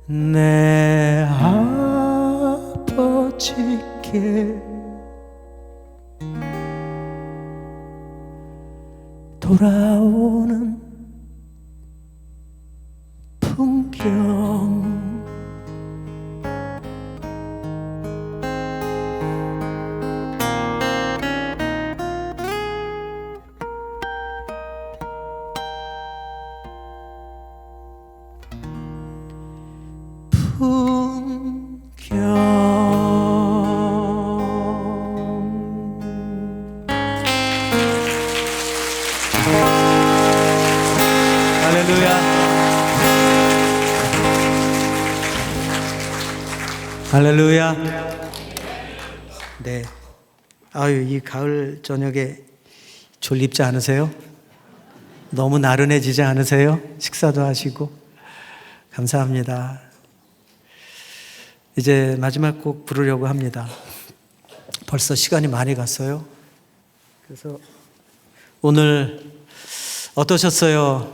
내 아버지께 돌아오는 풍경. 할렐루야. 할렐루야. 네. 아유, 이 가을 저녁에 졸립지 않으세요? 너무 나른해지지 않으세요? 식사도 하시고. 감사합니다. 이제 마지막 곡 부르려고 합니다. 벌써 시간이 많이 갔어요. 그래서 오늘 어떠셨어요?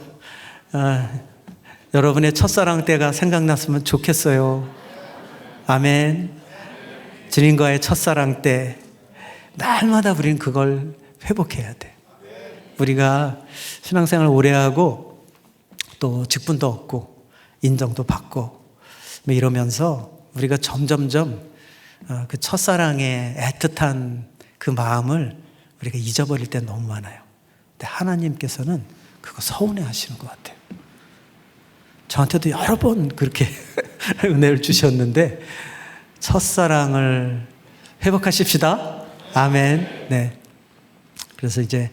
여러분의 첫사랑 때가 생각났으면 좋겠어요. 아멘. 주님과의 첫사랑 때 날마다 우리는 그걸 회복해야 돼. 우리가 신앙생활 오래 하고 또 직분도 얻고 인정도 받고 이러면서 우리가 점점점 그 첫사랑의 애틋한 그 마음을 우리가 잊어버릴 때 너무 많아요. 근데 하나님께서는 그거 서운해 하시는 것 같아요. 저한테도 여러 번 그렇게 은혜를 주셨는데 첫사랑을 회복하십시다. 아멘. 네. 그래서 이제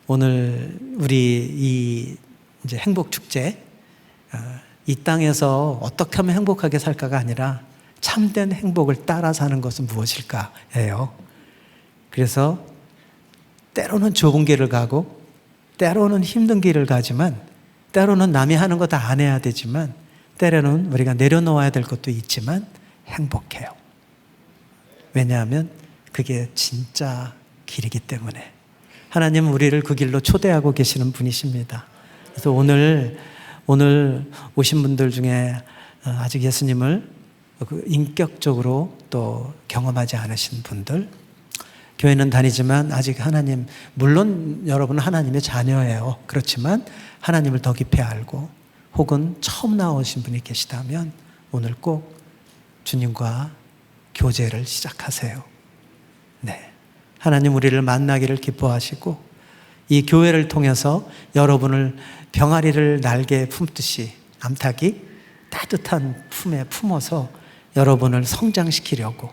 오늘 우리 이제 행복 축제, 이 땅에서 어떻게 하면 행복하게 살까가 아니라 참된 행복을 따라 사는 것은 무엇일까예요. 그래서 때로는 좁은 길을 가고 때로는 힘든 길을 가지만 때로는 남이 하는 거 다 안 해야 되지만 때로는 우리가 내려놓아야 될 것도 있지만 행복해요. 왜냐하면 그게 진짜 길이기 때문에 하나님은 우리를 그 길로 초대하고 계시는 분이십니다. 그래서 오늘 오신 분들 중에 아직 예수님을 인격적으로 또 경험하지 않으신 분들, 교회는 다니지만 아직 하나님, 물론 여러분은 하나님의 자녀예요. 그렇지만 하나님을 더 깊이 알고 혹은 처음 나오신 분이 계시다면 오늘 꼭 주님과 교제를 시작하세요. 네. 하나님 우리를 만나기를 기뻐하시고 이 교회를 통해서 여러분을 병아리를 날개에 품듯이 암탉이 따뜻한 품에 품어서 여러분을 성장시키려고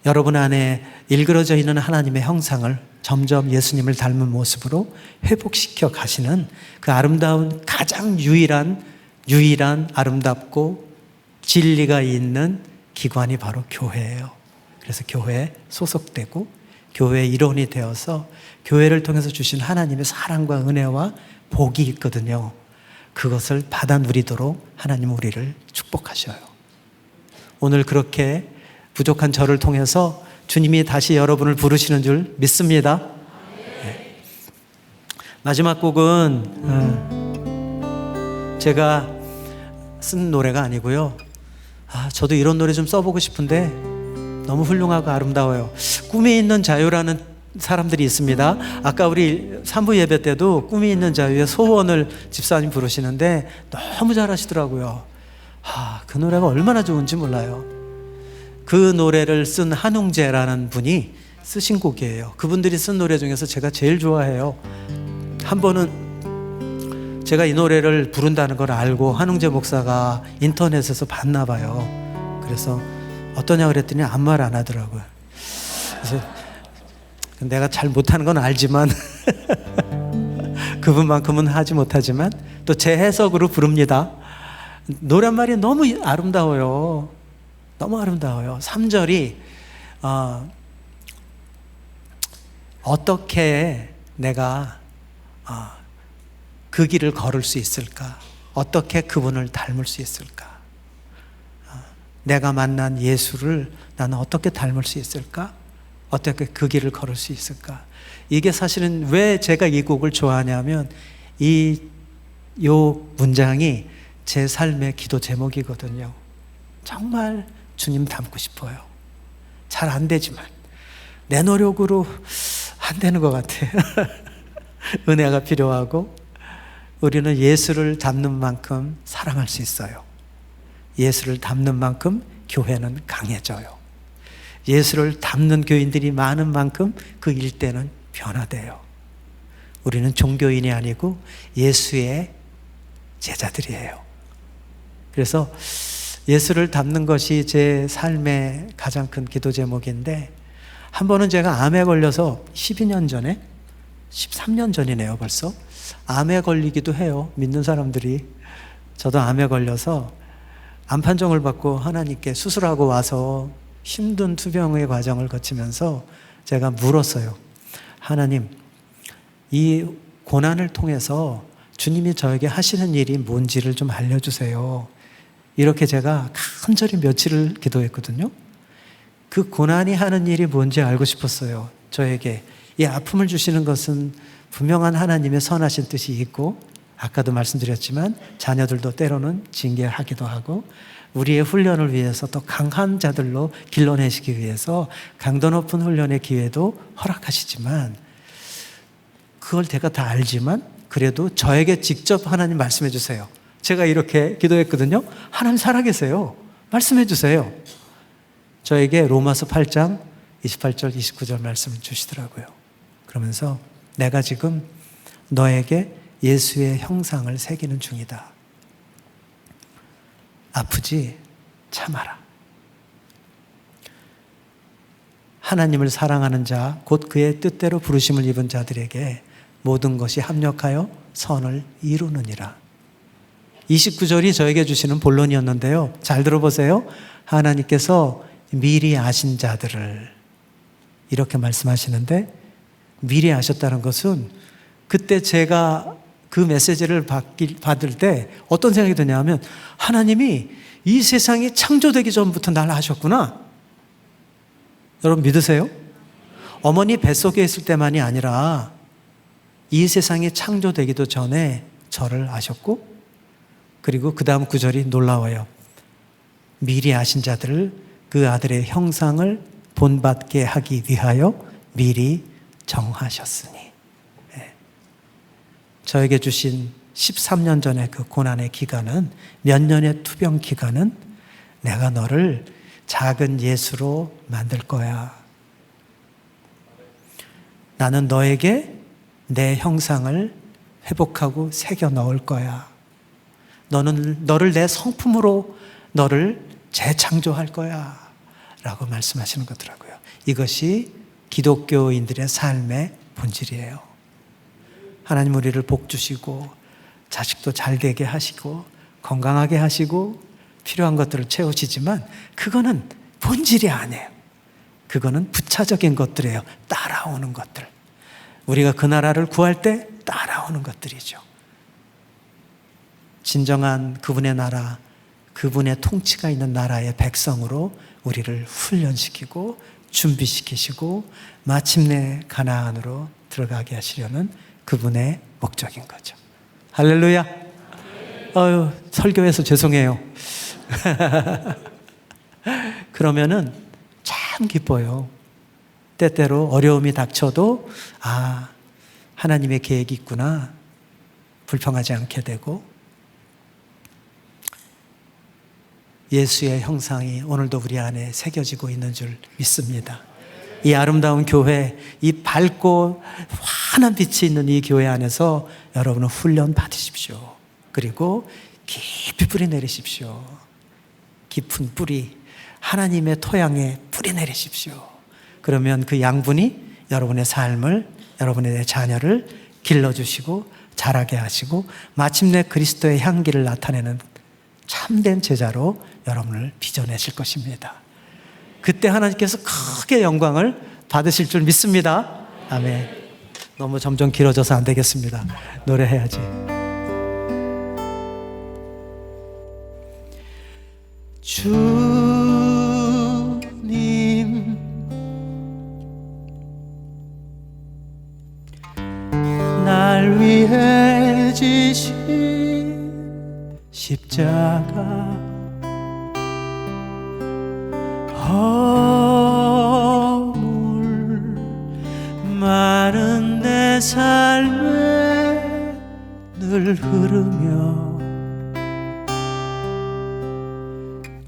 여러분 안에 일그러져 있는 하나님의 형상을 점점 예수님을 닮은 모습으로 회복시켜 가시는 그 아름다운 가장 유일한 아름답고 진리가 있는 기관이 바로 교회예요. 그래서 교회에 소속되고 교회의 일원이 되어서 교회를 통해서 주신 하나님의 사랑과 은혜와 복이 있거든요. 그것을 받아 누리도록 하나님은 우리를 축복하셔요. 오늘 그렇게 부족한 저를 통해서 주님이 다시 여러분을 부르시는 줄 믿습니다. 네. 마지막 곡은 제가 쓴 노래가 아니고요. 저도 이런 노래 좀 써보고 싶은데 너무 훌륭하고 아름다워요. 꿈이 있는 자유라는 사람들이 있습니다. 아까 우리 3부 예배 때도 꿈이 있는 자유의 소원을 집사님 부르시는데 너무 잘하시더라고요. 그 노래가 얼마나 좋은지 몰라요. 그 노래를 쓴 한웅재라는 분이 쓰신 곡이에요. 그분들이 쓴 노래 중에서 제가 제일 좋아해요. 한 번은 제가 이 노래를 부른다는 걸 알고 한웅재 목사가 인터넷에서 봤나 봐요. 그래서 어떠냐 그랬더니 아무 말 안 하더라고요. 그래서 내가 잘 못하는 건 알지만 그분만큼은 하지 못하지만 또 제 해석으로 부릅니다. 노랫말이 너무 아름다워요. 너무 아름다워요. 3절이 어떻게 내가 그 길을 걸을 수 있을까? 어떻게 그분을 닮을 수 있을까? 내가 만난 예수를 나는 어떻게 닮을 수 있을까? 어떻게 그 길을 걸을 수 있을까? 이게 사실은 왜 제가 이 곡을 좋아하냐면 요 문장이 제 삶의 기도 제목이거든요. 정말 주님 닮고 싶어요. 잘 안 되지만 내 노력으로 안 되는 것 같아요. 은혜가 필요하고 우리는 예수를 닮는 만큼 사랑할 수 있어요. 예수를 닮는 만큼 교회는 강해져요. 예수를 닮는 교인들이 많은 만큼 그 일대는 변화돼요. 우리는 종교인이 아니고 예수의 제자들이에요. 그래서 예수를 닮는 것이 제 삶의 가장 큰 기도 제목인데 한 번은 제가 암에 걸려서 12년 전에 13년 전이네요 벌써. 암에 걸리기도 해요. 믿는 사람들이. 저도 암에 걸려서 암 판정을 받고 하나님께 수술하고 와서 힘든 투병의 과정을 거치면서 제가 물었어요. 하나님, 이 고난을 통해서 주님이 저에게 하시는 일이 뭔지를 좀 알려주세요. 이렇게 제가 간절히 며칠을 기도했거든요. 그 고난이 하는 일이 뭔지 알고 싶었어요. 저에게 이 아픔을 주시는 것은 분명한 하나님의 선하신 뜻이 있고, 아까도 말씀드렸지만 자녀들도 때로는 징계하기도 하고, 우리의 훈련을 위해서 또 강한 자들로 길러내시기 위해서 강도 높은 훈련의 기회도 허락하시지만, 그걸 제가 다 알지만 그래도 저에게 직접 하나님 말씀해 주세요. 제가 이렇게 기도했거든요. 하나님 살아계세요. 말씀해 주세요. 저에게 로마서 8장 28절 29절 말씀을 주시더라고요. 그러면서 내가 지금 너에게 예수의 형상을 새기는 중이다. 아프지? 참아라. 하나님을 사랑하는 자, 곧 그의 뜻대로 부르심을 입은 자들에게 모든 것이 합력하여 선을 이루느니라. 29절이 저에게 주시는 본론이었는데요. 잘 들어보세요. 하나님께서 미리 아신 자들을 이렇게 말씀하시는데, 미리 아셨다는 것은 그때 제가 그 메시지를 받을 때 어떤 생각이 드냐면, 하나님이 이 세상이 창조되기 전부터 날 아셨구나. 여러분 믿으세요? 어머니 뱃속에 있을 때만이 아니라 이 세상이 창조되기도 전에 저를 아셨고, 그리고 그 다음 구절이 놀라워요. 미리 아신 자들을 그 아들의 형상을 본받게 하기 위하여 미리 정하셨으니. 네. 저에게 주신 13년 전의 그 고난의 기간은, 몇 년의 투병 기간은 내가 너를 작은 예수로 만들 거야. 나는 너에게 내 형상을 회복하고 새겨 넣을 거야. 너를 내 성품으로 너를 재창조할 거야 라고 말씀하시는 거더라고요. 이것이 기독교인들의 삶의 본질이에요. 하나님 우리를 복 주시고 자식도 잘 되게 하시고 건강하게 하시고 필요한 것들을 채우시지만, 그거는 본질이 아니에요. 그거는 부차적인 것들이에요. 따라오는 것들. 우리가 그 나라를 구할 때 따라오는 것들이죠. 진정한 그분의 나라, 그분의 통치가 있는 나라의 백성으로 우리를 훈련시키고 준비시키시고 마침내 가나안으로 들어가게 하시려는 그분의 목적인 거죠. 할렐루야. 설교해서 죄송해요. 그러면은 참 기뻐요. 때때로 어려움이 닥쳐도 하나님의 계획이 있구나, 불평하지 않게 되고, 예수의 형상이 오늘도 우리 안에 새겨지고 있는 줄 믿습니다. 이 아름다운 교회, 이 밝고 환한 빛이 있는 이 교회 안에서 여러분은 훈련 받으십시오. 그리고 깊이 뿌리 내리십시오. 깊은 뿌리, 하나님의 토양에 뿌리 내리십시오. 그러면 그 양분이 여러분의 삶을, 여러분의 자녀를 길러주시고 자라게 하시고 마침내 그리스도의 향기를 나타내는 참된 제자로 여러분을 빚어내실 것입니다. 그때 하나님께서 크게 영광을 받으실 줄 믿습니다. 아멘. 너무 점점 길어져서 안 되겠습니다. 노래해야지. 주님, 날 위해 지신 십자가 허물 많은 내 삶에 늘 흐르며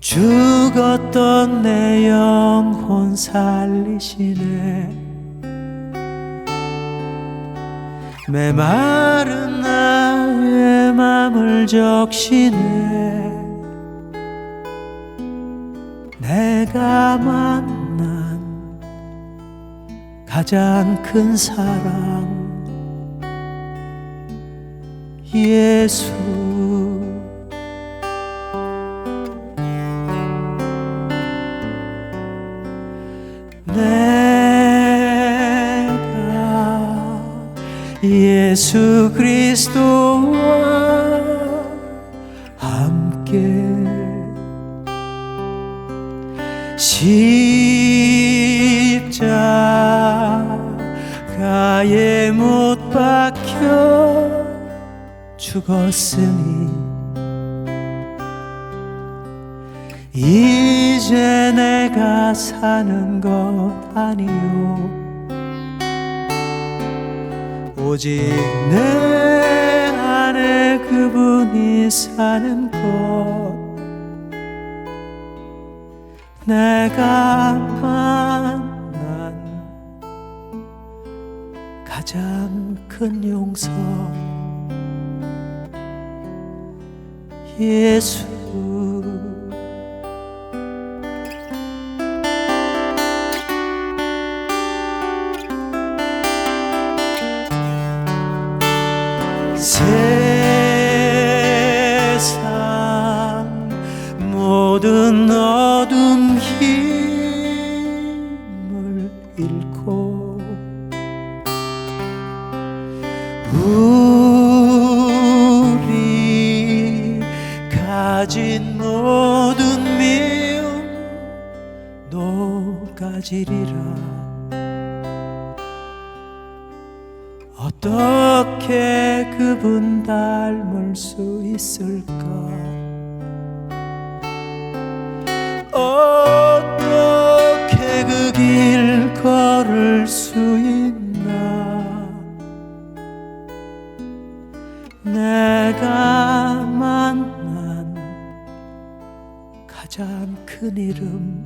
죽었던 내 영혼 살리시네. 메마른 나의 맘을 적시네. 내가 만난 가장 큰 사랑 예수. 내가 예수 그리스도와 함께 십자가에 못 박혀 죽었으니 이제 내가 사는 것 아니요 오직 내 안에 그분이 사는 것 내가 만난 가장 큰 용서 예수 세상 모든 어둠 힘을 잃고 우리 가진 모든 미움 녹아지리라 어떻게 그분 닮을 수 있을까 어떻게 그 길 걸을 수 있나 내가 만난 가장 큰 이름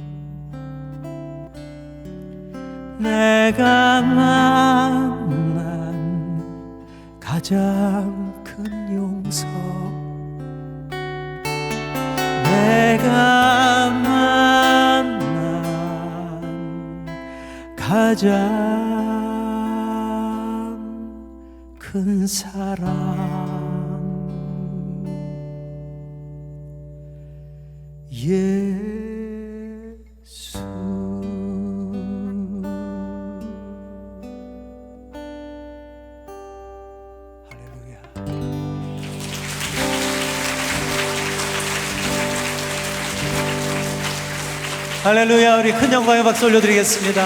내가 만난 가장 큰 용서 내가 만난 가장 큰 사랑 예수 할렐루야. 우리 큰 영광의 박수 올려드리겠습니다.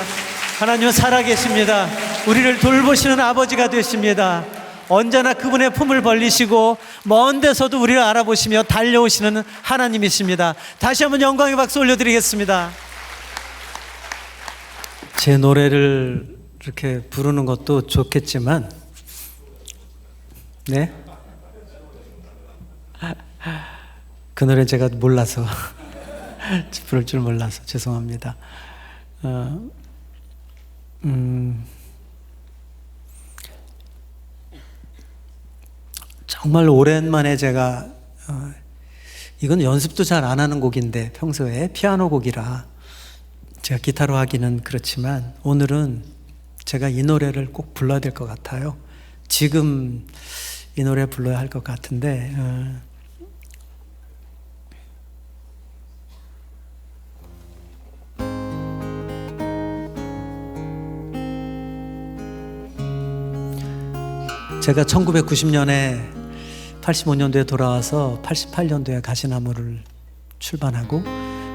하나님은 살아계십니다. 우리를 돌보시는 아버지가 되십니다. 언제나 그분의 품을 벌리시고 먼 데서도 우리를 알아보시며 달려오시는 하나님이십니다. 다시 한번 영광의 박수 올려드리겠습니다. 제 노래를 이렇게 부르는 것도 좋겠지만 네? 그 노래 제가 몰라서 부를 줄 몰라서 죄송합니다. 정말 오랜만에 제가 이건 연습도 잘 안 하는 곡인데 평소에 피아노 곡이라 제가 기타로 하기는 그렇지만 오늘은 제가 이 노래를 꼭 불러야 될 것 같아요. 지금 이 노래 불러야 할 것 같은데 제가 1990년에 85년도에 돌아와서 88년도에 가시나무를 출반하고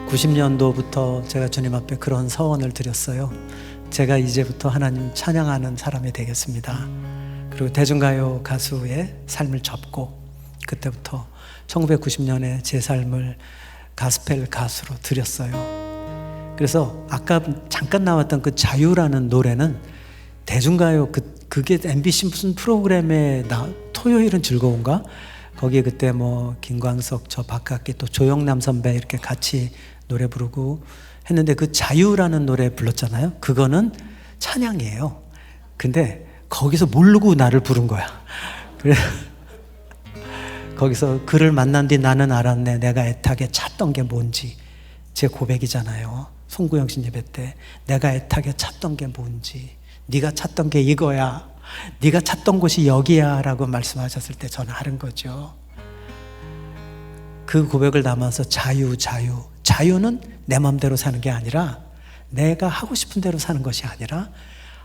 90년도부터 제가 주님 앞에 그런 서원을 드렸어요. 제가 이제부터 하나님 찬양하는 사람이 되겠습니다. 그리고 대중가요 가수의 삶을 접고 그때부터 1990년에 제 삶을 가스펠 가수로 드렸어요. 그래서 아까 잠깐 나왔던 그 자유라는 노래는 대중가요 그게 MBC 무슨 프로그램에 토요일은 즐거운가? 거기에 그때 뭐 김광석 저 박학기 또 조영남 선배 이렇게 같이 노래 부르고 했는데 그 자유라는 노래 불렀잖아요. 그거는 찬양이에요. 근데 거기서 모르고 나를 부른 거야. 그래 거기서 그를 만난 뒤 나는 알았네. 내가 애타게 찾던 게 뭔지. 제 고백이잖아요. 송구영 씨 예배 때 내가 애타게 찾던 게 뭔지. 네가 찾던 게 이거야. 네가 찾던 곳이 여기야 라고 말씀하셨을 때 저는 하는 거죠. 그 고백을 담아서 자유는 내 마음대로 사는 게 아니라 내가 하고 싶은 대로 사는 것이 아니라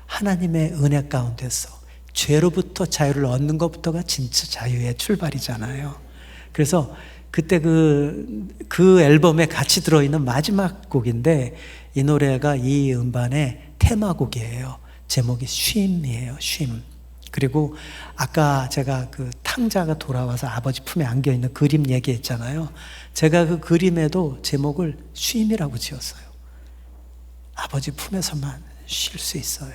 하나님의 은혜 가운데서 죄로부터 자유를 얻는 것부터가 진짜 자유의 출발이잖아요. 그래서 그때 그 앨범에 같이 들어있는 마지막 곡인데 이 노래가 이 음반의 테마곡이에요. 제목이 쉼이에요. 쉼. 그리고 아까 제가 그 탕자가 돌아와서 아버지 품에 안겨 있는 그림 얘기했잖아요. 제가 그 그림에도 제목을 쉼이라고 지었어요. 아버지 품에서만 쉴 수 있어요.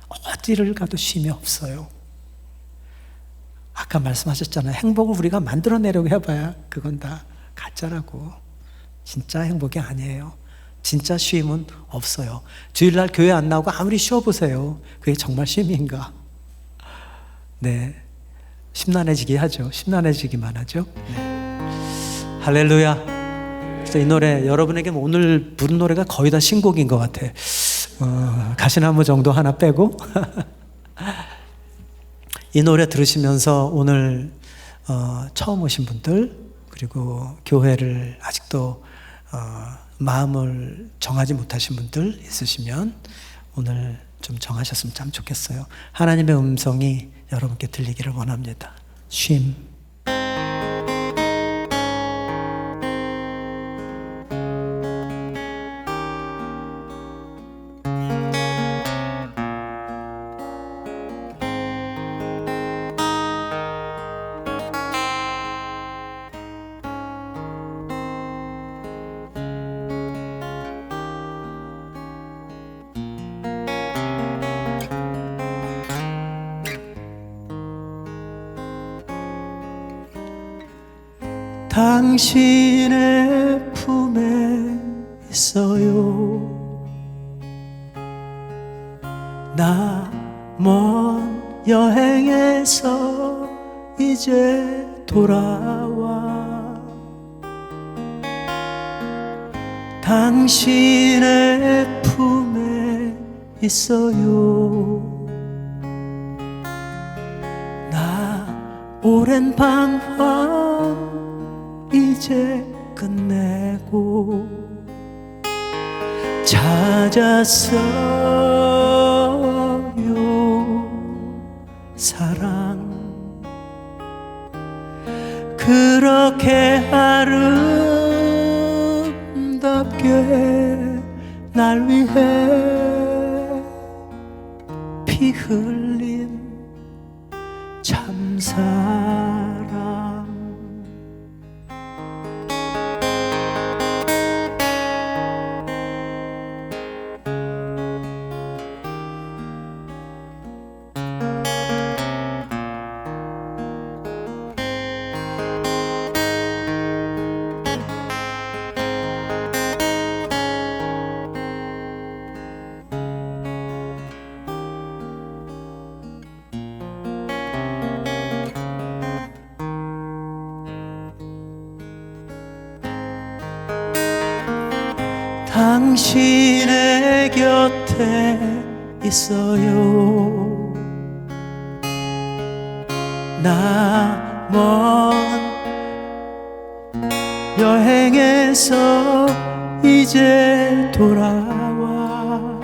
어디를 가도 쉼이 없어요. 아까 말씀하셨잖아요. 행복을 우리가 만들어내려고 해봐야 그건 다 가짜라고. 진짜 행복이 아니에요. 진짜 쉼은 없어요. 주일날 교회 안 나오고 아무리 쉬어보세요. 그게 정말 쉼인가? 네, 심란해지게 하죠. 심란해지기만 하죠. 네. 할렐루야. 진짜 이 노래 여러분에게 오늘 부른 노래가 거의 다 신곡인 것 같아. 가시나무 정도 하나 빼고 이 노래 들으시면서 오늘 처음 오신 분들, 그리고 교회를 아직도 마음을 정하지 못하신 분들 있으시면 오늘 좀 정하셨으면 참 좋겠어요. 하나님의 음성이 여러분께 들리기를 원합니다. 쉼. 당신의 품에 있어요. 나 먼 여행에서 이제 돌아와. 당신의 품에 있어요. 나 오랜 방황 이제 끝내고 찾았어요. 사랑 그렇게 아름답게 날 위해 피 흘린 참사랑. 당신의 곁에 있어요. 나 먼 여행에서 이제 돌아와.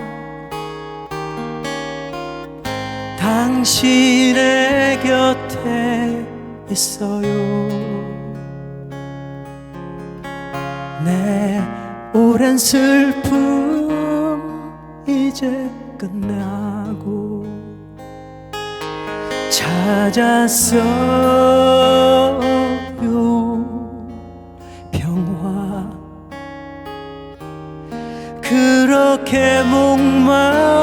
당신의 곁에 있어요. 내 오랜 슬픔 이제 끝나고 찾았어요. 평화 그렇게 목마르게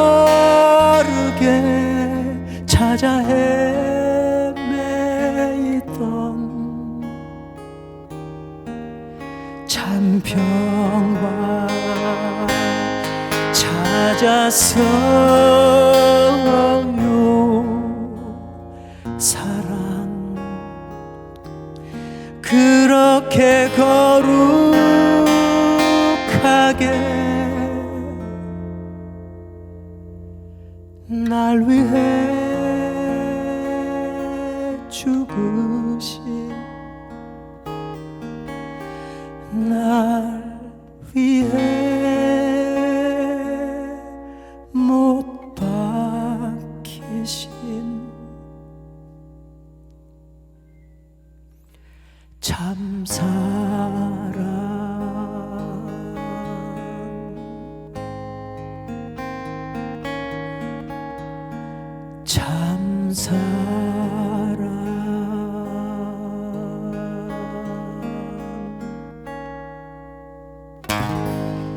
찾아 헤매이던 참 평화 찾았어요. 사랑 그렇게 거룩하게 날 위해 죽으신, 날 위해 못 박히신 참사랑. 사랑.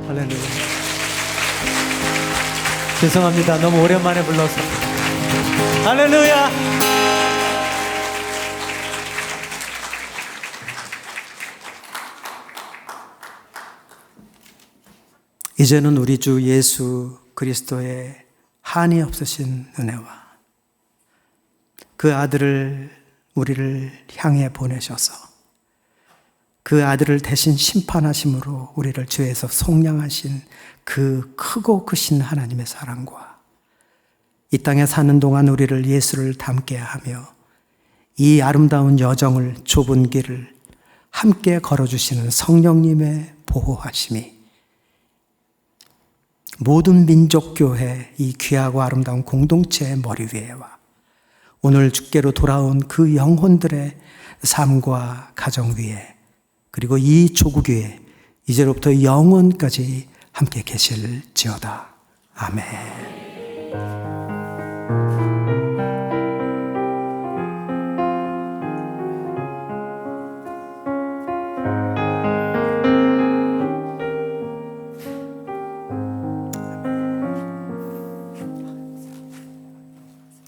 할렐루야. 죄송합니다. 너무 오랜만에 불러서. 할렐루야. 이제는 우리 주 예수 그리스도의 한이 없으신 은혜와 그 아들을 우리를 향해 보내셔서 그 아들을 대신 심판하심으로 우리를 죄에서 속량하신 그 크고 크신 하나님의 사랑과 이 땅에 사는 동안 우리를 예수를 닮게 하며 이 아름다운 여정을 좁은 길을 함께 걸어주시는 성령님의 보호하심이 모든 민족교회 이 귀하고 아름다운 공동체의 머리 위에와 오늘 주께로 돌아온 그 영혼들의 삶과 가정 위에 그리고 이 조국 위에 이제로부터 영원까지 함께 계실지어다. 아멘.